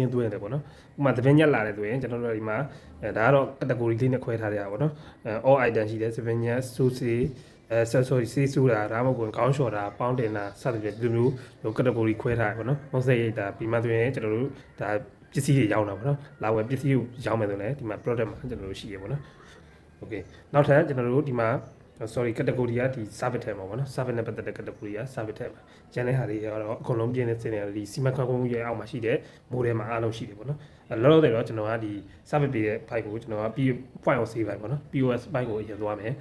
င်းသွင်းတယ်ပေါ့နော်ဥပမာသပင်းညက်လာတယ်ဆိုရင်ကျွန်တော်တို့ဒီမှာဒါကတော့ category လေးနဲ့ခွဲထားရပါပေါ့နော်all item ရှိတယ်သပင်းညက် sushi sorry စေးဆူတာဒါမှမဟုတ်ခေါင်းလျှော်တာပေါင်းတင်တာစသဖြင့်ဒီလိုမျိုး category ခွဲထားရပေါ့နော်မဟုတ်စိတ်ဒါပြီးမှဆိုရင်ကျွန်တော်တို့ဒါပစ္စည်းတွေရောင်းတာပေါ့နော်လာဝယ်ပစ္စည်းကိုရောင်းမယ်ဆိုလည်းဒီမှာ product မှာကျွန်တော်တို့ရှိရပေါ့နော် okay နောက်ထပ်ကျွန်တော်တို့ဒီမှာ sorry category ကဒီ service ထဲမှာပေါ့နော် service နဲ့ပတ်သက်တဲ့ category က service ထဲမှာကျန်တဲ့ဟာတွေကတော့အကုန်လုံးပြည့်နေစင်နေဒီစီမံခန့်ခွဲမှုရဲ့အောက်မှာရှိတဲ့မိုးထဲမှာအားလုံးရှိတယ်ပေါ့နော်လောလောဆယ်တော့ကျွန်တော်ကဒီ service ပေးတဲ့ file ကိုကျွန်တော်က point of save ပေါ့နော် POS file ကိုအရင်သွားမယ်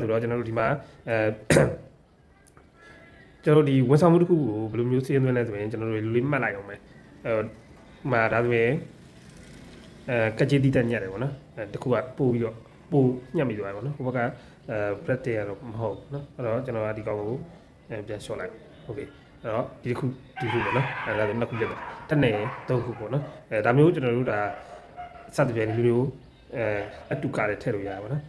ဆိုတော့ကျွန်တော်တို့ဒီမှာကျွန်တော်ဒီဝန်ဆောင်မှုတစ်ခုကိုဘယ်လိုမျိုးစီးရင်သွင်းလဲဆိုရင်ကျွန်တော်တို့လူလေးမှတ်လိုက်အောင်မယ်မှာဒါဆိုရင်ကကြေးတိတက်ညက်တယ်ပေါ့နော်တခုကပို့ပြီးတော့ပို့ညက်မိသွားတယ်ပေါ့နော်ဟိုဘက်ကbread တွေကတော့မဟုတ်ဘူးเนาะအဲ့တော့ကျွန်တော်ကဒီကောင်ကိုပြန်လျှော့လိုက်โอเคအဲ့တော့ဒီခုပေါ့နော်အဲ့ဒါဆိုနှစ်ခုပြတ်သွားတစ်နယ်သုံးခုပေါ့နော်ဒါမျိုးကျွန်တော်တို့ဒါစသဖြင့်လူမျိုးအတူကားတွေထည့်လို့ရပါဘောနော်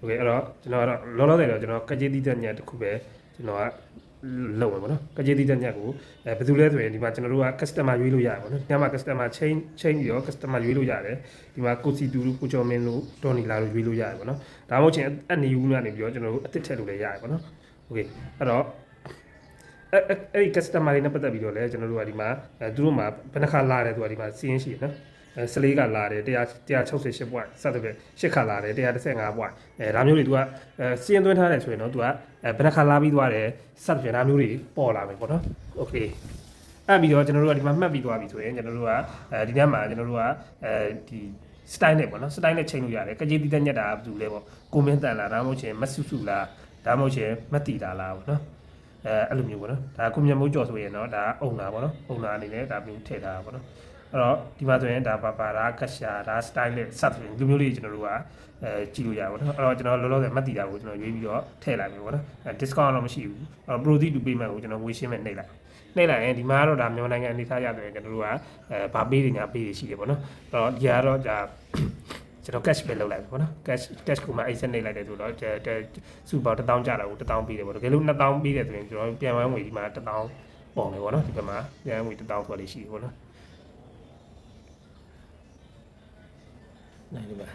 โอเคအဲ့တော့ကျွန်တော်ကတော့လောလောဆယ်တော့ကျွန်တော်ကကြေးတိတက်ညက်တစ်ခုပဲကျွန်တော်ကလုပ်မှာပေါ့နော်ကကြေးတိတက်ညက်ကိုဘယ်သူလဲဆိုရင်ဒီမှာကျွန်တော်တို့က customer ရွေးလို့ရပါဘောနော်ဒီမှာ customer chain ပြီးတော့ customer ရွေးလို့ရတယ်ဒီမှာကိုစီတူလူကိုကျော်မင်းလို့ဒေါ်နီလာလို့ရွေးလို့ရတယ်ပေါ့နော်ဒါမှမဟုတ်ချင်းအနီဦးကနေပြီးတော့ကျွန်တော်တို့အသစ်ထည့်လို့လည်းရတယ်ပေါ့နော်โอเคအဲ့တော့အဲ့ဒီ customer တွေနဲ့ပတ်သက်ပြီးတော့လည်းကျွန်တော်တို့ကဒီမှာသူတို့မှာဘယ်နှခါလာတယ်ဆိုတာဒီမှာစီးရင်ရှိရနော်14ကလာတယ်168 point စသဖြင့်8ခါလာတယ်115 point ဒါမျိုးတွေသူကစီးရင်သွင်းထားတယ်ဆိုရင်တော့သူကဘယ်နှခါလာပြီးသွားတယ်စသဖြင့်ဒါမျိုးတွေပေါ်လာမယ်ပေါ့နော်โอเคအဲ့ပြီးတော့ကျွန်တော်တို့ကဒီမှာမှတ်ပြီးသွားပြီဆိုရင်ကျွန်တော်တို့ကဒီညမှာကျွန်တော်တို့ကဒီ style နဲ့ပေါ့နော် style နဲ့ချိန်လို့ရတယ်ကကြေးတိတက်ညက်တာဘာလို့လဲပေါ့ကိုမင်းတန်လားဒါမှမဟုတ်ချင်းမဆုစုလားဒါမှမဟုတ်ချင်းမတီတာလားပေါ့နော်အဲ့လိုမျိုးပေါ့နော်ဒါကုမြတ်မိုးကြော်ဆိုရင်တော့ဒါအုံနာပေါ့နော်အုံနာအနေနဲ့ဒါမျိုးထည့်ထားတာပေါ့နော်အဲ့တော့ဒီမှာဆိုရင်ဒါပါဒါကရှာဒါ style နဲ့ sub လူမျိုးလေးကျွန်တော်တို့ကကြည့်လို့ရပါတော့အဲ့တော့ကျွန်တော်လောလောဆယ်မတ်တီတာကိုကျွန်တော်ရွေးပြီးတော့ထည့်လိုက်ပြီပေါ့နော် discount တော့မရှိဘူးအဲ့တော့ proceed to payment ကိုကျွန်တော်ဝေရှင်းမဲ့နှိပ်လိုက်ရင်ဒီမှာတော့ဒါမြန်မာနိုင်ငံအနေထားရတယ်ကျွန်တော်တို့ကဗာပေးတွေညာပေးတွေရှိတယ်ပေါ့နော်အဲ့တော့ဒီကတော့ဒါကျွန်တော် cash ပဲလုပ်လိုက်ပြီပေါ့နော် cash ကိုမှအိတ်ဆက်နှိပ်လိုက်တယ်ဆိုတော့စုပေါ1000ကျတာကို1000ပေးတယ်ပေါ့တကယ်လို့2000ပေးတယ်ဆိုရင်ကျွန်တော်ပြန်ဝမ်းငွေဒီမှာ1000ပုံတယ်ပေါ့နော်ဒီဘက်မှာပြန်ငွေ1000ဆိုလေးရှိတယ်ပေါ့နော်နိုင်ပြီပါ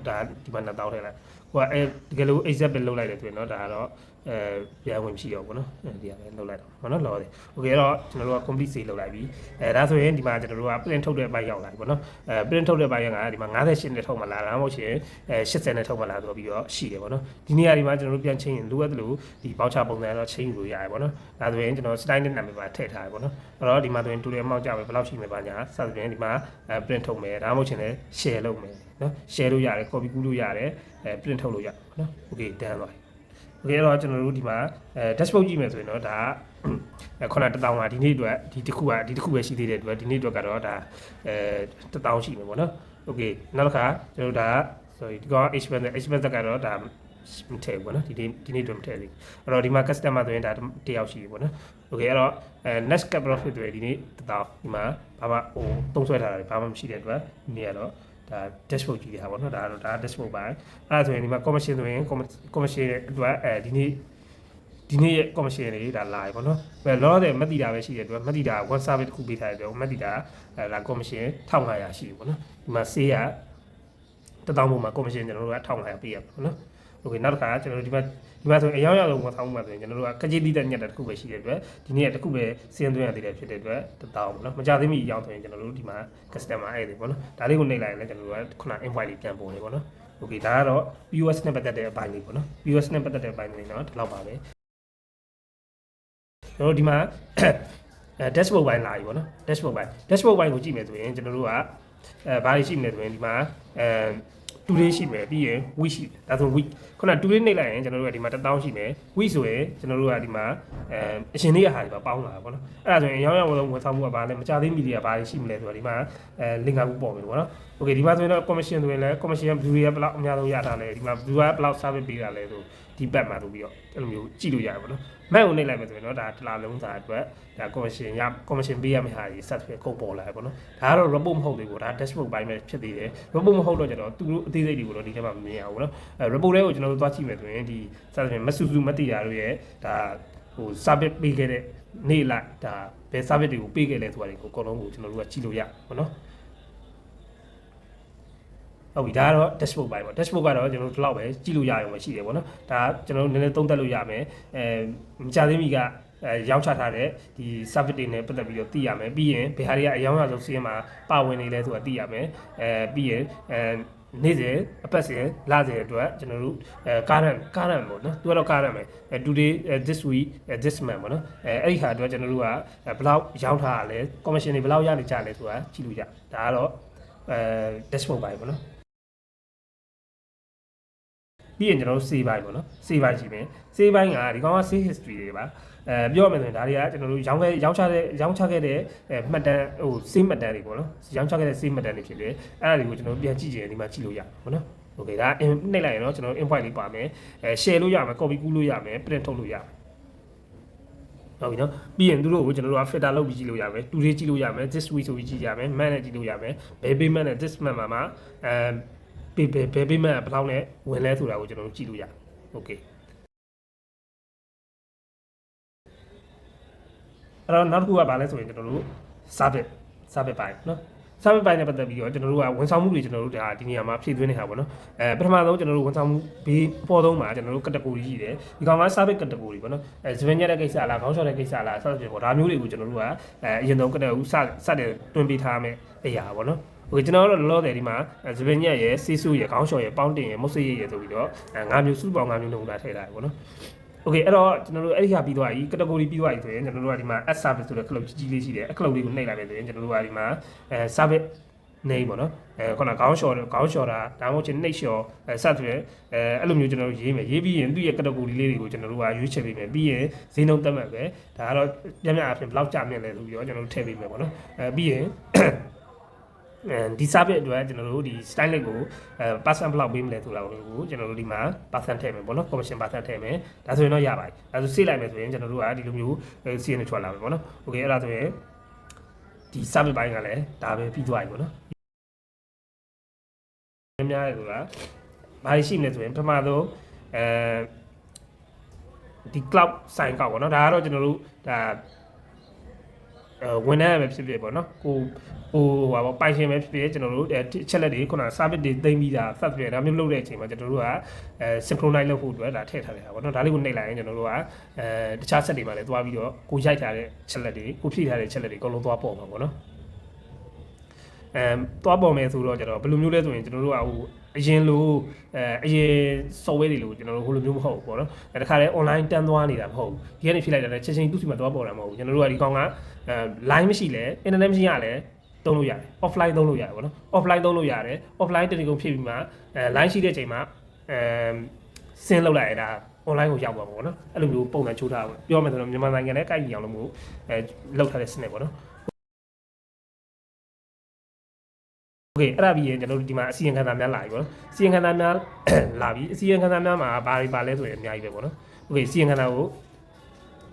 ဒါဒီမှာ2000ထဲလိုက်ဟိုကတကယ်လို့ exact ပဲလုပ်လိုက်တယ်ဆိုရင်တော့ဒါကတော့ပြန်ဝင်မရှိတော့ဘူးเนาะဒီကပဲလုပ်လိုက်တော့ဘောနော်လောတယ်โอเคအဲ့တော့ကျွန်တော်တို့က complete save လုပ်လိုက်ပြီဒါဆိုရင်ဒီမှာကျွန်တော်တို့က print ထုတ်တဲ့ဘိုက်ရောက်လာပြီပေါ့နော်print ထုတ်တဲ့ဘိုက်ကဒီမှာ58နဲ့ထုတ်မှလာတာမဟုတ်ရှင်80နဲ့ထုတ်မှလာဆိုပြီးတော့ရှိတယ်ပေါ့နော်ဒီနေရာဒီမှာကျွန်တော်တို့ပြန်ချင်းရင်လိုအပ်တယ်လို့ဒီ voucher ပုံစံတော့ချင်းယူလို့ရတယ်ပေါ့နော်ဒါဆိုရင်ကျွန်တော် style နဲ့နာမည်ပါထည့်ထားတယ်ပေါ့နော်အဲ့တော့ဒီမှာဆိုရင် total amount ကြပဲဘယ်လောက်ရှိမယ်ပါညာစသဖြင့်ဒီမှာprint ထုတ်မယ်ဒါမှမဟုတ်ရှင်လည်း share လုပ်မယ်နော် share လို့ရတယ် copy ကူးလို့ရတယ်print ထုတ်လို့ရတယ်ပေါ့နော် okay done ပါโอเคတော့ကျွန်တော်တို့ဒီမှာdashboard ကြည့်မယ်ဆိုရင်တော့ဒါခုန1000ပါဒီနေ့အတွက်ဒီတစ်ခုပဲရှိသေးတဲ့အတွက်ဒီနေ့အတွက်ကတော့ဒါ1000ရှိမယ်ပေါ့နော်โอเคနောက်တစ်ခါကျွန်တော်တို့ဒါ sorry ဒီက expense ကတော့ဒါမထည့်ဘူးပေါ့နော်ဒီနေ့အတွက်မထည့်သေးဘူးအဲ့တော့ဒီမှာ customer ဆိုရင်ဒါတစ်ယောက်ရှိပြီပေါ့နော်โอเคအဲ့တော့next cap profit တွေဒီနေ့1000ဒီမှာဘာမှဟိုသုံးဆွဲထားတာဘာမှမရှိတဲ့အတွက်ဒီနေ့ကတော့ဒါ dashboard ကြည့်ရတာပေါ့နော်ဒါ dashboard ပါအဲ့ဒါဆိုရင်ဒီမှာ commission ဆိုရင် commission အတွက်ဒီနေ့ရဲ့ commission တွေဒါလာပြီပေါ့နော်ဘယ်လောလောဆယ်မတိတာပဲရှိတဲ့အတွက်မတိတာ one service တစ်ခုပေးထားတဲ့အတွက်မတိတာဒါ commission 1500ရှိပြီပေါ့နော်ဒီမှာ sale က1000ပုံမှာ commission ကျွန်တော်တို့က1500ပေးရပါပေါ့နော်โอเคနောက်တစ်ခါကျွန်တော်တို့ဒီမှာဆိုရင်အရောက်ရောက်ဝန်ဆောင်မှုမှာဆိုရင်ကျွန်တော်တို့ကကကြေးတိတက်ညက်တာတစ်ခုပဲရှိတဲ့အတွက်ဒီနေ့ကတစ်ခုပဲစီးရင်သွင်းရသေးတယ်ဖြစ်တဲ့အတွက်1000ပေါ့နော်မကြသေးမီရောက်ဆိုရင်ကျွန်တော်တို့ဒီမှာ customer အဲ့ဒီပေါ့နော်ဒါလေးကိုနှိပ်လိုက်ရင်လည်းကျွန်တော်တို့ကခုန invoice လေးပြန်ပုံနေပေါ့နော်โอเคဒါကတော့ POS နဲ့ပတ်သက်တဲ့အပိုင်းလေးပေါ့နော် POS နဲ့ပတ်သက်တဲ့အပိုင်းလေးတော့ဒီလောက်ပါပဲကျွန်တော်တို့ဒီမှာdashboard ဘိုင်းလာပြီပေါ့နော် dashboard ဘိုင်းကိုကြည့်မယ်ဆိုရင်ကျွန်တော်တို့ကဘာတွေရှိမလဲဆိုရင်ဒီမှာtoday ရှိမယ်ပြီးရင် week ရှိတယ်ဒါဆို week ခုန today နှိပ်လိုက်ရင်ကျွန်တော်တို့ကဒီမှာ1000ရှိမယ် week ဆိုရင်ကျွန်တော်တို့ကဒီမှာအရှင်နေ့ရဟာဒီမှာပေါင်းလာတာပေါ့နော်အဲ့ဒါဆိုရင်ရောင်းရဝန်ဆောင်မှုကဘာလဲမကြသေးမီဒီယာဘာတွေရှိမလဲဆိုတော့ဒီမှာလင်္ကာကူပေါ်မယ်ပေါ့နော်โอเคဒီမှာဆိုရင်တော့ commission ဆိုရင်လည်း commission ဘယ်သူတွေကဘယ်လောက်အများဆုံးရတာလဲဒီမှာဘယ်သူကဘယ်လောက် service ပေးတာလဲဆိုဒီဘက်မှာဆိုပြီးတော့အဲ့လိုမျိုးကြည့်လို့ရတယ်ပေါ့နော်မဲ့ကိုနှိပ်လိုက်မယ်ဆိုရင်တော့ဒါတစ်လားလုံးစာအတွက်ဒါ commission ပေးရမယ့်ဟာကြီး set ဖြစ်ကုန်ပေါ်လာတယ်ပေါ့နော်ဒါကတော့ report မဟုတ်သေးဘူးဒါ dashboard ဘိုင်းပဲဖြစ်သေးတယ် report မဟုတ်တော့ကျတော့သူတို့အသေးစိတ်တွေကိုတော့ဒီထဲမှာမမြင်ရဘူးနော်report လေးကိုကျွန်တော်တို့သွားကြည့်မယ်ဆိုရင်ဒီ set ဖြစ်မဆူဆူမတိတာတို့ရဲ့ဒါဟို service ပေးခဲ့တဲ့နေ့လိုက်ဒါ ဘယ် service တွေကိုပေးခဲ့လဲဆိုတာတွေကိုအကုန်လုံးကိုကျွန်တော်တို့ကကြည့်လို့ရပါတော့ဟုတ်ပြီဒါကတော့ dashboard ပိုင်းပေါ့ dashboard ကတော့ကျွန်တော်တို့ဒီလောက်ပဲကြည့်လို့ရအောင်ပဲရှိတယ်ပေါ့နော်ဒါကျွန်တော်တို့နည်းနည်းသုံးသပ်လို့ရမယ်မကြသေးမီကရောင်းချထားတဲ့ဒီ service တွေနဲ့ပတ်သက်ပြီးတော့သိရမယ်ပြီးရင်ဘယ်ဟာတွေကအရောင်းရဆုံးစီးရင်မှာပါဝင်နေလဲဆိုတာသိရမယ်ပြီးရင်နေ့စဉ်အပတ်စဉ်လစဉ်အတွက်ကျွန်တော်တို့ကားရန်ပေါ့နော်သူကတော့ကားရန်ပဲ today this week this month ပေါ့နော်အဲ့ဒီခါအတွက်ကျွန်တော်တို့ကဘယ်လောက်ရောင်းထားရလဲ commission တွေဘယ်လောက်ရနေကြလဲဆိုတာကြည့်လို့ရဒါကတော့dashboard ပိုင်းပေါ့နော်ပြီးရင်ကျွန်တော်တို့ save ပိုင်းပေါ့နော် save ပိုင်းရှိမယ် save ပိုင်းကဒီကောင်က save history တွေပါပြောရမယ်ဆိုရင်ဒါတွေကကျွန်တော်တို့ရောင်းချခဲ့တဲ့မှတ်တမ်းဟို save မှတ်တမ်းတွေပေါ့နော်ရောင်းချခဲ့တဲ့ save မှတ်တမ်းတွေဖြစ်တယ်အဲ့ဒါတွေကိုကျွန်တော်တို့ပြန်ကြည့်ကြတယ်ဒီမှာကြည့်လို့ရပါပေါ့နော်โอเคဒါနှိပ်လိုက်ရင်တော့ကျွန်တော်တို့ invite လေးပါမယ်share လို့ရမယ် copy ကူးလို့ရမယ် print ထုတ်လို့ရမယ်ဟုတ်ပြီနော်ပြီးရင်သူတို့ကိုကျွန်တော်တို့က filter လုပ်ပြီးကြည့်လို့ရမယ် today ကြည့်လို့ရမယ် this week ဆိုပြီးကြည့်ရမယ် month နဲ့ကြည့်လို့ရမယ်ဘယ် payment နဲ့ this month မှာဘယ် payment ဘယ်လောက်နဲ့ဝင်လဲဆိုတာကိုကျွန်တော်တို့ကြည့်လို့ရโอเคအဲ့တော့နောက်တစ်ခုကဘာလဲဆိုရင်ကျွန်တော်တို့ service ပိုင်းနော် service ပိုင်းနဲ့ပတ်သက်ပြီးတော့ကျွန်တော်တို့ကဝန်ဆောင်မှုတွေကျွန်တော်တို့ဒါဒီနေရာမှာဖြည့်သွင်းနေတာပေါ့နော်ပထမဆုံးကျွန်တော်တို့ဝန်ဆောင်မှုဘေးပေါ်ဆုံးမှာကျွန်တော်တို့ category ရှိတယ်ဒီကောင်က service category ပေါ့နော်ဇပင်ရက်တဲ့ကိစ္စလားခေါင်းလျှော်တဲ့ကိစ္စလားစသဖြင့်ပေါ့ဒါမျိုးတွေကိုကျွန်တော်တို့ကအရင်ဆုံး category စတဲ့တွင်းပေးထားမယ်အရာပေါ့နော်โอเคကျွန်တော်တို့လောလောဆယ်ဒီမှာဇပင်ရက်ရယ်ဆေးဆူရယ်ခေါင်းလျှော်ရယ်ပေါင်းတင်ရယ်မုတ်ဆေးရယ်ဆိုပြီးတော့၅မျိုးစုပေါင်း၅မျိုးလုံးလာထည့်ထားတယ်ပေါ့နော်โอเคအဲ့တော့ကျွန်တော်တို့အဲ့ဒီဟာပြီးသွားပြီ category ပြီးသွားပြီဆိုရင်ကျွန်တော်တို့ကဒီမှာ add service ဆိုတဲ့ club ကြီးလေးရှိတယ်အဲ့ club လေးကိုနှိပ်လိုက်မယ်ဆိုရင်ကျွန်တော်တို့ကဒီမှာservice name ပေါ့နော်ခုနခေါင်းလျှော်တာဒါမှမဟုတ်ချင်းနှိပ်လျှော်စသဖြင့်အဲ့လိုမျိုးကျွန်တော်တို့ရေးမယ်ရေးပြီးရင်သူ့ရဲ့ category လေးတွေကိုကျွန်တော်တို့ကရွေးချယ်ပေးမယ်ပြီးရင်ဈေးနှုန်းတက်မှတ်ပဲဒါကတော့ပြပြအဖြစ်ဘယ်လောက်ကြာမြင့်လဲဆိုပြီးတော့ကျွန်တော်တို့ထည့်ပေးမယ်ပေါ့နော်ပြီးရင်ဒီ service အတွက်ကျွန်တော်တို့ဒီ style လေးကို percent ဘယ်လောက်ပေးမလဲဆိုတာကိုကျွန်တော်တို့ဒီမှာ percent ထည့်မယ်ပေါ့နော် commission percent ထည့်မယ်ဒါဆိုရင်တော့ရပါတယ်ဒါဆို save လိုက်မယ်ဆိုရင်ကျွန်တော်တို့ကဒီလိုမျိုးစီးရင်ထွက်လာမယ်ပေါ့နော် okay အဲ့ဒါဆိုရင်ဒီ service ဘိုင်းကလည်းဒါပဲပြီးသွားပြီပေါ့နော်များတယ်ဆိုတာဘာရှိမလဲဆိုရင်ပထမဆုံးဒီ cloud sign ကောက်ပေါ့နော်ဒါကတော့ကျွန်တော်တို့ဒါဝန်ထမ်းရမယ်ဖြစ်ဖြစ်ပေါ့နော်ကိုဟာပေါ့ပိုင်ရှင်ပဲဖြစ်ဖြစ်ကျွန်တော်တို့ချက်လက်တွေခုန service တွေသိမ်းပြီးတာစသဖြင့်ဒါမျိုးလုပ်တဲ့အချိန်မှာကျွန်တော်တို့ကsynchronize လုပ်ဖို့အတွက်ဒါထည့်ထားတယ်ပေါ့နော်ဒါလေးကိုနှိပ်လိုက်ရင်ကျွန်တော်တို့ကတခြား set တွေမှာလည်းသွားပြီးတော့ကိုရိုက်ထားတဲ့ချက်လက်တွေကိုဖြည့်ထားတဲ့ချက်လက်တွေအကုန်လုံးသွားပေါ်မှာပေါ့နော်သွားပေါ်မယ်ဆိုတော့ကျတော့ဘယ်လိုမျိုးလဲဆိုရင်ကျွန်တော်တို့ကဟိုအရင်software တွေလို့ကျွန်တော်တို့ဟိုလိုမျိုးမဟုတ်ဘူးပေါ့နော်တခါတည်း online တန်းသွားနေတာမဟုတ်ဘူးဒီကနေဖြည့်လိုက်တယ်ချက်ချင်းသူ့စီမှာသွားပေါ်တာမဟုတ်ဘူးကျွန်တော်တို့ကဒီကောင်ကline မရှိလဲ internet မရှိရလဲသုံးလို့ရတယ် offline သုံးလို့ရတယ်ပေါ့နော် offline သုံးလို့ရတယ် offline တနည်းကုန်ဖြည့်ပြီးမှline ရှိတဲ့အချိန်မှာဆင်းလောက်လိုက်ရတာ online ကိုရောက်သွားပါပေါ့နော်အဲ့လိုမျိုးပုံစံချိုးထားပါပြောမယ်ဆိုတော့မြန်မာနိုင်ငံနဲ့ကိုက်ညီအောင်လို့မျိုးလောက်ထားတဲ့စနစ်ပေါ့နော်โอเคအဲ့ဒါပြီးရင်ကျွန်တော်တို့ဒီမှာအစီရင်ခံစာများလာပြီပေါ့နော်အစီရင်ခံစာများလာပြီအစီရင်ခံစာများမှာဘာတွေပါလဲဆိုရင်အများကြီးပဲပေါ့နော်โอเคအစီရင်ခံစာကို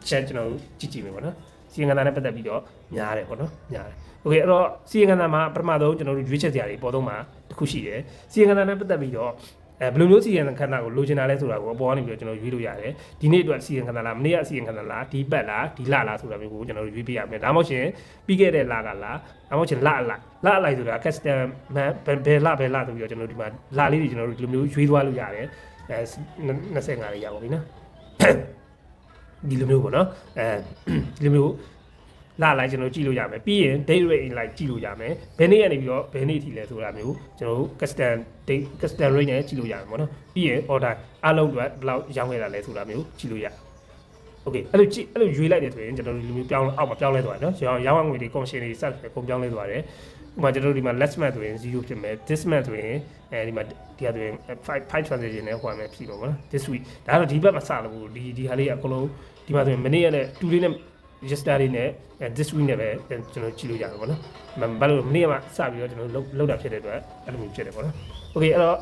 ချက်ကျွန်တော်တို့ကြည့်ကြည့်မယ်ပေါ့နော်အစီရင်ခံစာနဲ့ပတ်သက်ပြီးတော့များတယ်ပေါ့နော်များတယ်โอเคအဲ့တော့အစီရင်ခံစာမှာပထမဆုံးကျွန်တော်တို့ရွေးချယ်စရာတွေပေါ်တော့မှာတစ်ခုရှိတယ်အစီရင်ခံစာနဲ့ပတ်သက်ပြီးတော့ဘယ်လိုမျိုးအစီရင်ခံစာကိုလိုချင်တာလဲဆိုတာကိုအပေါ်ကနေပြီးတော့ကျွန်တော်ရွေးလို့ရတယ်ဒီနေ့အတွက်အစီရင်ခံစာလားမနေ့ကအစီရင်ခံစာလားဒီပတ်လားဒီလလားဆိုတာမျိုးကိုကျွန်တော်တို့ရွေးပေးရမယ်ဒါမှမဟုတ်ရှင်ပြီးခဲ့တဲ့လကလားဒါမှမဟုတ်ရှင်လအလိုက်ဆိုတာ custom ဘယ်လဆိုပြီးတော့ကျွန်တော်တို့ဒီမှာလလေးတွေကျွန်တော်တို့ဒီလိုမျိုးရွေးသွားလို့ရတယ်25လေးရပါပြီနော်ဒီလိုမျိုးပေါ့နော်ဒီလိုမျိုးလာလိုက်ကျွန်တော်ကြည့်လို့ရမယ်ပြီးရင် date rate လိုက်ကြည့်လို့ရမယ်ဘယ်နေ့ကနေပြီးတော့ဘယ်နေ့ထိလဲဆိုတာမျိုးကျွန်တော်တို့ custom rate နဲ့ကြည့်လို့ရမယ်ပေါ့နော်ပြီးရင် order အားလုံးအတွက်ဘယ်လောက်ရောင်းခဲ့တာလဲဆိုတာမျိုးကြည့်လို့ရโอเคအဲ့လိုရွေးလိုက်တယ်ဆိုရင်ကျွန်တော်တို့ဒီလိုမျိုးပြောင်းအောက်မှာပြောင်းလဲသွားတယ်နော်ရောင်းငွေတွေ commission တွေ set ပဲကုန်ပြောင်းလဲသွားတယ်ဥပမာကျွန်တော်တို့ဒီမှာ last month ဆိုရင်0ဖြစ်မယ် this month ဆိုရင်ဒီမှာဒီဟာဆိုရင်5 transaction နဲ့ဟိုမှာဖြစ်တော့ဗောနော် this week ဒါကတော့ဒီဘက်မှာစလို့ဒီဟာလေးကအကုန်လုံးဒီမှာဆိုရင်မနေ့ကနဲ့2လေးနဲ့ yesterday နဲ့ this week နဲ့ပဲကျွန်တော်ကြည့်လို့ရတယ်ဗောနော်ဘာလို့မနေ့ကမှစပြီးတော့ကျွန်တော်လောက်တာဖြစ်တဲ့အတွက်အဲ့လိုမျိုးဖြစ်တယ်ဗောနော်โอเคအဲ့တော့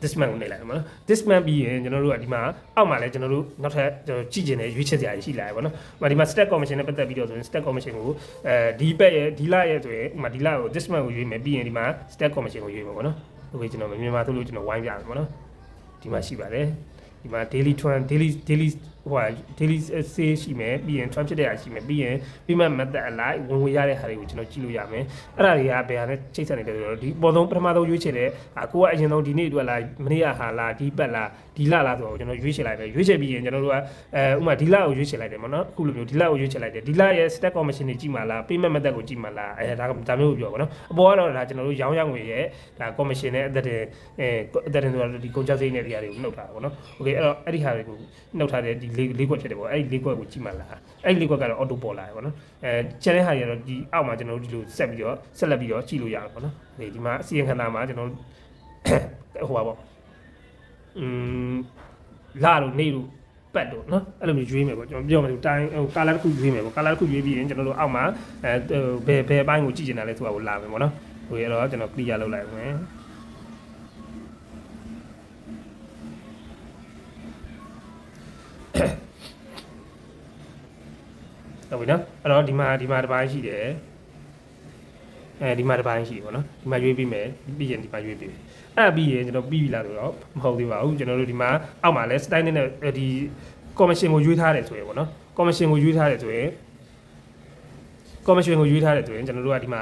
this month ကိုနေလိုက်ပါနော် this month ပြီးရင်ကျွန်တော်တို့ကဒီမှာအောက်မှာလည်းကျွန်တော်တို့နောက်ထပ်ကျွန်တော်ကြည့်ကျင်တဲ့ရွေးချယ်စရာရှိလာတယ်ဗောနော်ဒီမှာ stack commission နဲ့ပတ်သက်ပြီးတော့ဆိုရင် stack commission ကိုဒီဘက်ရဲ့ဒီလရဲ့ဆိုရင်ဒီလကို this month ကိုရွေးမယ်ပြီးရင်ဒီမှာ stack commission ကိုရွေးမယ်ဗောနော်โอเคကျွန်တော်မြန်မာဆိုလို့ကျွန်တော်ဝိုင်းပြမယ်ဗောနော်ဒီမှာရှိပါတယ်ဒီမှာ daily ဟို daily sale ရှိမယ်ပြီးရင် trend ဖြစ်တဲ့အရာရှိမယ်ပြီးရင် payment method အလိုက်ဝင်ငွေရတဲ့ဟာတွေကိုကျွန်တော်ကြည့်လို့ရမယ်အဲ့ဒါတွေကဘယ်ဟာနဲ့ချိတ်ဆက်နေတယ်ဆိုတော့ဒီပေါ်ဆုံးပထမဆုံးရွေးချယ်တဲ့ကိုကအရင်ဆုံးဒီနေ့အတွက်လားမနေ့ကဟာလားဒီပတ်လားဒီလလားဆိုတော့ကျွန်တော်ရွေးချယ်လိုက်တယ်ရွေးချယ်ပြီးရင်ကျွန်တော်တို့ကဥပမာဒီလကိုရွေးချယ်လိုက်တယ်ပေါ့နော်အခုလိုမျိုးဒီလကိုရွေးချယ်လိုက်တယ်ဒီလရဲ့ stack commission တွေကြည့်မှလား payment method ကိုကြည့်မှလားဒါမျိုးကိုပြောပါတော့အပေါ်ကတော့ဒါကျွန်တော်တို့ရောင်းရငွေရဲ့ဒါ commission နဲ့အသက်တင်အသက်တင်ဆိုတော့ဒီကုန်ကျစရိတ်နဲ့ဒီဟာတွေကိုနှုတ်ထားတာပေါ့နော်โอเคအဲ့တော့အဲ့ဒီဟာတွေကိုနှုတ်ထားတဲ့ဒီလေးခွက်ဖြစ်တယ်ပေါ့အဲ့ဒီလေးခွက်ကိုကြည့်မှလားအဲ့ဒီလေးခွက်ကတော့ auto ပေါ်လာတယ်ပေါ့နော်ကျန်တဲ့ဟာတွေကတော့ဒီအောက်မှာကျွန်တော်တို့ဒီလိုဆက်လက်ပြီးတော့ကြည့်လို့ရတယ်ပေါ့နော်ဒီမှာအစီရင်ခံစာမှာကျွန်တော်ဟိုပါပေါ့လာလို့နေလို့ပတ်တော့နော်အဲ့လိုမျိုးရွေးမယ်ပေါ့ကျွန်တော်ပြောမယ်ဒီတိုင်းဟိုကာလာတစ်ခုရွေးမယ်ပေါ့ကာလာတစ်ခုရွေးပြီးရင်ကျွန်တော်တို့အောက်မှာဘယ်အပိုင်းကိုကြည့်ချင်တာလဲဆိုတာကိုလာမယ်ပေါ့နော်ဟိုရတော့ကျွန်တော် clear လုပ်လိုက်မယ်ဟုတ်ပြီနော်အဲ့တော့ဒီမှာတစ်ပိုင်းရှိတယ်ဒီမှာတစ်ပိုင်းရှိပေါ့နော်ဒီမှာရွေးပြီးမယ်ပြီးရင်ဒီမှာရွေးပြီးအဲ့ပြီးရင်ကျွန်တော်ပြီးပြီလားဆိုတော့မဟုတ်သေးပါဘူးကျွန်တော်တို့ဒီမှာအောက်မှာလဲ style နဲ့ဒီ commission ကိုရွေးထားတယ်ဆိုရင်ပေါ့နော် commission ကိုရွေးထားတယ်ဆိုရင် commission ကိုရွေးထားတယ်ဆိုရင်ကျွန်တော်တို့ကဒီမှာ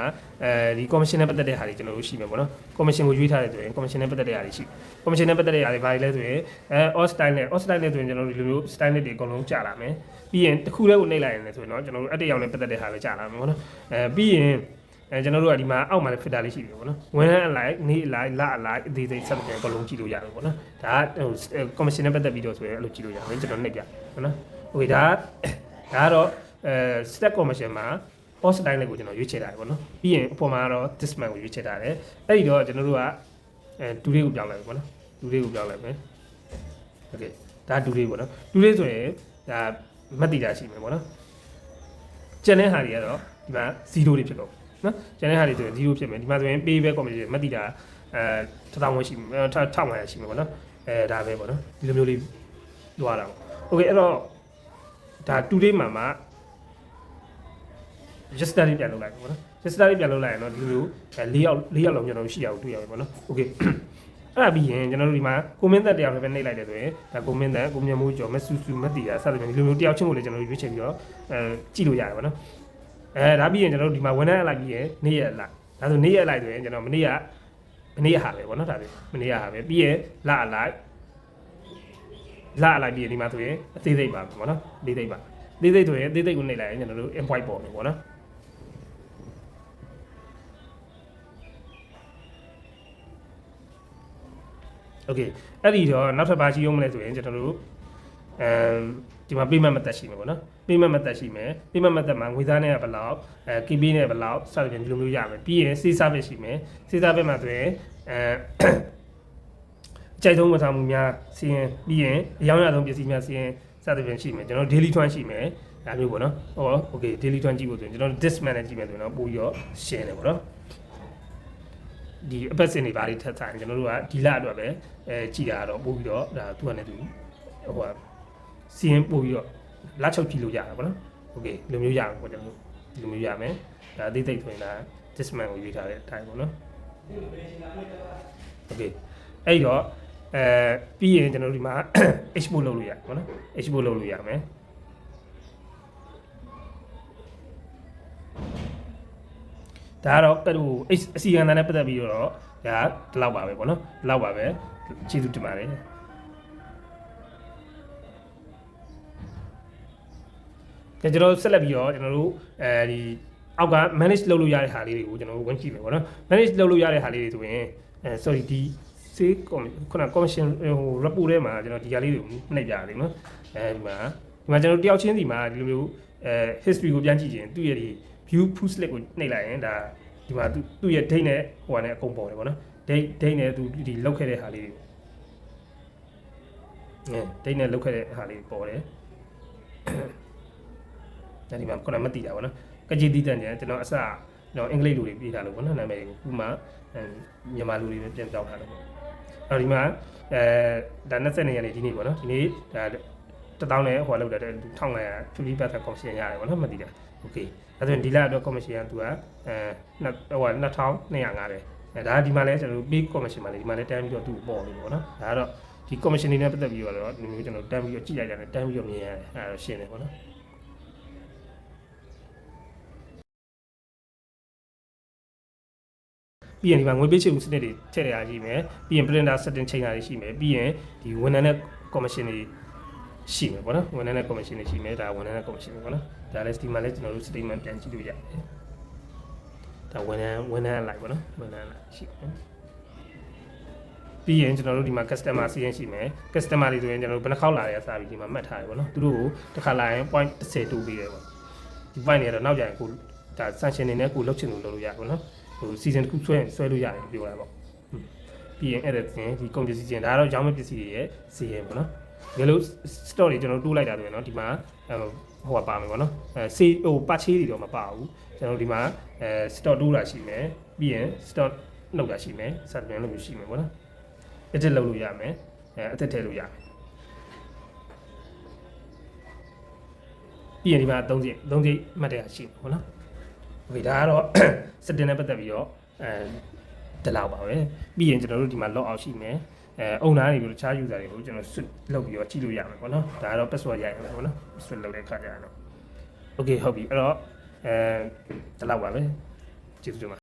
ဒီ commission နဲ့ပတ်သက်တဲ့ဟာတွေကျွန်တော်တို့ရှိမယ်ပေါ့နော် commission ကိုရွေးထားတယ်ဆိုရင် commission နဲ့ပတ်သက်တဲ့ဟာတွေရှိ commission နဲ့ပတ်သက်တဲ့ဟာတွေဘာတွေလဲဆိုရင်all style နဲ့ဆိုရင်ကျွန်တော်တို့ဒီလိုမျိုး style တွေအကုန်လုံးကြာလာမယ်ပြီးရင်တစ်ခုတည်းကိုနှိပ်လိုက်ရင်လည်းဆိုရင်တော့ကျွန်တော်တို့အတက်ရောင်နဲ့ပတ်သက်တဲ့ဟာပဲကြာလာမယ်ပေါ့နော်ပြီးရင်ကျွန်တော်တို့ကဒီမှာအောက်မှာလည်း filter လေးရှိတယ်ပေါ့နော်ဝန်ထမ်းအလိုက်နေ့အလိုက်လအလိုက်အသေးစိတ်ဆက်ပြန်အကုန်လုံးကြည့်လို့ရတယ်ပေါ့နော်ဒါကဟို commission နဲ့ပတ်သက်ပြီးတော့ဆိုရင်အဲ့လိုကြည့်လို့ရတယ်ကျွန်တော်နှိပ်ပြပေါ့နော်โอเคဒါကတော့stack commission မှာ all style လေးကိုကျွန်တော်ရွေးချယ်ထားတယ်ပေါ့နော်ပြီးရင်အပေါ်မှာတော့ this man ကိုရွေးချယ်ထားတယ်အဲ့ဒီတော့ကျွန်တော်တို့ကတူလေးကိုပြောင်းလိုက်ပြီပေါ့နော်တူလေးကိုပြောင်းလိုက်မယ်โอเคဒါတူလေးပေါ့နော်တူလေးဆိုရင်ဒါမတိတာရှိမယ်ပေါ့နော်ကျန်တဲ့ဟာတွေကတော့ဒီမှာ0တွေဖြစ်တော့နော်ကျန်တဲ့ဟာတွေဆိုရင်0ဖြစ်မယ်ဒီမှာဆိုရင် pay back commission မတိတာ1000ဝန်းရှိမယ်1500ရှိမယ်ပေါ့နော်ဒါပဲပေါ့နော်ဒီလိုမျိုးလေးသွားတာပေါ့โอเคအဲ့တော့ဒါတူလေးမှာregister လေးပြန်လုပ်လိုက်ပါဘောနော် register လေးပြန်လုပ်လိုက်ရင်တော့ဒီလို၄ရောက်လုံးကျွန်တော်တို့ရှိရအောင်တွေ့ရပါဘောနော်โอเคအဲ့ဒါပြီးရင်ကျွန်တော်တို့ဒီမှာ comment တက်တယောက်ပဲနှိပ်လိုက်တယ်ဆိုရင်ဒါ comment တက်ကိုမြတ်မိုးကျော်မဆူဆူမတီတာစသဖြင့်ဒီလိုမျိုးတယောက်ချင်းကိုလည်းကျွန်တော်တို့ရွေးချယ်ပြီးတော့ကြည့်လို့ရတယ်ပါနော်ဒါပြီးရင်ကျွန်တော်တို့ဒီမှာဝန်ထမ်းအလိုက်ပြီးရင်နေ့ရက်အလိုက်ဒါဆိုနေ့ရက်အလိုက်ဆိုရင်ကျွန်တော်မနေ့ကဟာပဲပေါ့နော်ဒါပဲမနေ့ကဟာပဲပြီးရင်လအလိုက်ပြီးရင်ဒီမှာဆိုရင်အသေးစိတ်ပါပေါ့နော်အသေးစိတ်ပါအသေးစိတ်ဆိုရင်အသေးစိတ်ကိုနှိပ်လိုက်ရင်ကျွန်တော်တို့ invoice ပေါ်မယ်ပေါ့နော်โอเคအဲ့ဒီတော့နောက်ထပ်ဘာရှိအောင်မလဲဆိုရင်ကျွန်တော်တို့ဒီမှာ payment method ရှိမယ်ပေါ့နော် payment method ရှိမယ် payment method မှာငွေသားနဲ့ဘယ်လောက်KB နဲ့ဘယ်လောက်စသဖြင့်ဒီလိုမျိုးရမယ်ပြီးရင် sales service ရှိမယ် sales service မှာဆိုရင်ကြိုက်ဆုံးဝန်ဆောင်မှုများစီရင်ပြီးရင်အရောင်းရဆုံးပစ္စည်းများစီရင်စသဖြင့်ရှိမယ်ကျွန်တော် daily ထွန်းရှိမယ်ဒါမျိုးပေါ့နော်โอเค daily ထွန်းကြည့်ဖို့ဆိုရင်ကျွန်တော် this man နဲ့ကြည့်မယ်ဆိုရင်တော့ပို့ပြီးတော့ရှင်းတယ်ပေါ့နော်ဒီအပတ်စဉ်တွေဘာတွေထပ်ဆိုင်ကျွန်တော်တို့ကဒီလအတွက်ပဲကြည်တာတော့ပို့ပြီးတော့ဒါသူကလည်းသူဟိုစီရင်ပို့ပြီးတော့လက်ချုပ်ကြည့်လို့ရတာပေါ့နော်โอเคဒီလိုမျိုးရအောင်ပေါ့ကျွန်တော်ဒီလိုမျိုးရမယ်ဒါအသေးစိတ်ဆိုရင်ဒါ this man ကိုရွေးထားတဲ့အတိုင်းပေါ့နော်โอเคအဲ့တော့ပြီးရင်ကျွန်တော်တို့ဒီမှာ export လုပ်လို့ရတယ်ပေါ့နော် export လုပ်လို့ရမယ်ဒါကတော့ဟိုအစီအခံနဲ့ပတ်သက်ပြီးတော့ဒါဒီလောက်ပါပဲပေါ့နော်ဒီလောက်ပါပဲကျေးဇူးတင်ပါတယ်ကျွန်တော်ဆက်လက်ပြီးတော့ကျွန်တော်တို့ဒီအောက်က manage လုပ်လို့ရတဲ့ဟာလေးတွေကိုကျွန်တော်တို့ဝင်ကြည့်မယ်ပေါ့နော် manage လုပ်လို့ရတဲ့ဟာလေးတွေဆိုရင်sorry ဒီ save ခုန commission ဟို report ထဲမှာကျွန်တော်ဒီဟာလေးတွေကိုနှိပ်ပြရတယ်နော်ဒီမှာကျွန်တော်တယောက်ချင်းစီမှာဒီလိုမျိုးhistory ကိုပြန်ကြည့်ရင်သူ့ရဲ့ဒီ view full slip ကိုနှိပ်လိုက်ရင်ဒါဒီမှာသူ့ရဲ့ date နဲ့ဟိုနဲ့အကုန်ပေါ်တယ်ပေါ့နော် date နဲ့သူဒီလောက်ခဲ့တဲ့ဟာလေးတွေdate နဲ့လောက်ခဲ့တဲ့ဟာလေးပေါ်တယ်ဒါဒီမှာခုနမသိတာပေါ့နော်ကကြီးတီးတန်ကြကျွန်တော်အစကျွန်တော်အင်္ဂလိပ်လူတွေပြေးထားလို့ပေါ့နော်နာမည်ကိုဥမာမြန်မာလူတွေပဲပြန်ပြောင်းထားတယ်ပေါ့အဲ့ဒီမှာဒါ20ရက်နေ့ဒီနေ့ပေါ့နော်ဒီနေ့ဒါ1000နဲ့ဟိုလောက်တာ1500 50% commission ရတယ်ပေါ့နော်မသိတာโอเคအဲ့ဒါဆိုရင်ဒီလအတွက် commission ကသူက2250တယ်ဒါဒီမှာလဲကျွန်တော်တို့ pay commission မှာလေဒီမှာလဲတန်းပြီးတော့သူ့ပေါ်နေပေါ့နော်ဒါကတော့ ဒီ commission တွေနဲ့ပတ်သက်ပြီးတော့ဒီမျိုးကျွန်တော်တန်းပြီးတော့ကြည့်လိုက်တာနဲ့တန်းပြီးတော့မြင်ရတယ်အဲ့ဒါရှင်းတယ်ပေါ့နော်ပြီးရင်ဒီမှာငွေပေးချေမှုစနစ်တွေထည့်ရရှိမယ်ပြီးရင် printer setting ချိန်တာတွေရှိမယ်ပြီးရင်ဒီဝန်ထမ်းနဲ့ commission တွေရှိမယ်ပေါ့နော်ဝန်ထမ်းနဲ့ commission တွေရှိမယ်ဒါဝန်ထမ်းနဲ့ commission တွေပေါ့နော်ဒါလည်းဒီမှာလည်းကျွန်တော်တို့ statement ပြန်ကြည့်လို့ရတယ်ဒါဝန်ထမ်းအလိုက်ပေါ့နော်ဝန်ထမ်းအလိုက်ရှိတယ်ပြီးရင်ကျွန်တော်တို့ဒီမှာ customer စီးရင်ရှိမယ် customer တွေဆိုရင်ကျွန်တော်တို့ဘယ်နှခေါက်လာရဲစပြီးဒီမှာမှတ်ထားရပေါ့နော်သူတို့ကိုတစ်ခါလာရင် point 10တိုးပေးတယ်ပေါ့ဒီ point တွေကတော့နောက်ကြရင်ကိုဒါ sanction တွေနဲ့ကိုလောက်ချင်လို့လုပ်လို့ရပါပေါ့နော်ဟို season တစ်ခုဆွဲလို့ရတယ်ပြောတာပေါ့ပြီးရင်အဲ့ဒါပြင်ဒီ ကုန်ပစ္စည်းချင်းဒါကတော့ရောင်းမဲ့ပစ္စည်းတွေရဲ့စီရင်ပေါ့နော်ဒီလို store တွေကျွန်တော်တိုးလိုက်တာဆိုရင်เนาะဒီမှာဟိုပါမယ်ပေါ့နော်စေးဟိုပတ်ချေးတွေတော့မပါဘူးကျွန်တော်ဒီမှာstore တိုးတာရှိမယ်ပြီးရင် store လောက်တာရှိမယ်စသဖြင့်လို့ရှိမယ်ပေါ့နော်edit လုပ်လို့ရမယ်အသက်ထည့်လို့ရမယ်ပြီးရင်ဒီမှာ3စိမှတ်တဲ့ရှိမယ်ပေါ့နော်โอเคဒါကတော့ setting နဲ့ပတ်သက်ပြီးတော့ဒီလောက်ပါပဲပြီးရင်ကျွန်တော်တို့ဒီမှာ log out ရှိမယ်အုံနာနေပြီးတော့တခြား user တွေကိုကျွန်တော် switch လုပ်ပြီးတော့ကြည့်လို့ရမယ်ပေါ့နော်ဒါကတော့ password ရိုက်ရမယ်ပေါ့နော် switch လုပ်တဲ့အခါကျတော့ okay ဟုတ်ပြီအဲ့တော့ဒီလောက်ပါပဲကျေးဇူးတင်ပါ